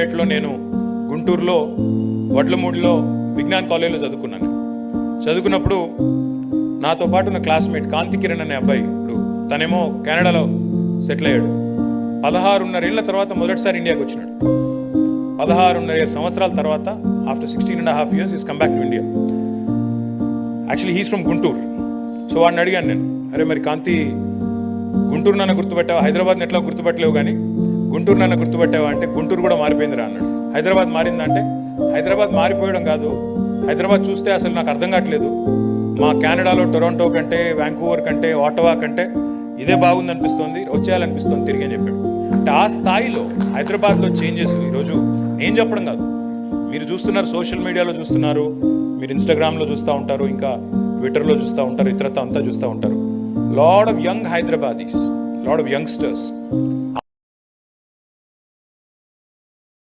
లో నేను గుంటూరులో వడ్లమూడిలో విజ్ఞాన్ కాలేజీలో చదువుకున్నప్పుడు నాతో పాటు నా క్లాస్మేట్ కాంతి కిరణ్ అనే అబ్బాయి, ఇప్పుడు తనేమో కెనడాలో సెటిల్ అయ్యాడు. 16.5 ఏళ్ల తర్వాత మొదటిసారి ఇండియాకి వచ్చినాడు. 16.5 సంవత్సరాల తర్వాత after 16.5 years is come back to India. Actually he's from Guntur. So వాడిని అడిగాను నేను, అరే మరి కాంతి, గుంటూరు నాన్న గుర్తుపెట్టావా, హైదరాబాద్ని ఎట్లా గుర్తుపెట్టలేవు కానీ గుంటూరు నాన్న గుర్తుపెట్టావా అంటే గుంటూరు కూడా మారిపోయిందిరా అన్నాడు. హైదరాబాద్ మారిందంటే హైదరాబాద్ మారిపోయడం కాదు, హైదరాబాద్ చూస్తే అసలు నాకు అర్థం కావట్లేదు, మా కెనడాలో టొరంటో కంటే, వ్యాంకూవర్ కంటే, ఆటవా కంటే ఇదే బాగుందనిపిస్తుంది, వచ్చేయాలనిపిస్తుంది తిరిగి అని చెప్పాడు. అంటే ఆ స్థాయిలో హైదరాబాద్లో చేంజెస్ ఈరోజు నేను చెప్పడం కాదు, మీరు చూస్తున్నారు, సోషల్ మీడియాలో చూస్తున్నారు, మీరు ఇన్స్టాగ్రామ్లో చూస్తూ ఉంటారు, ఇంకా ట్విట్టర్లో చూస్తూ ఉంటారు, ఇతరత అంతా చూస్తూ ఉంటారు. Lot of young Hyderabadis, lot of youngsters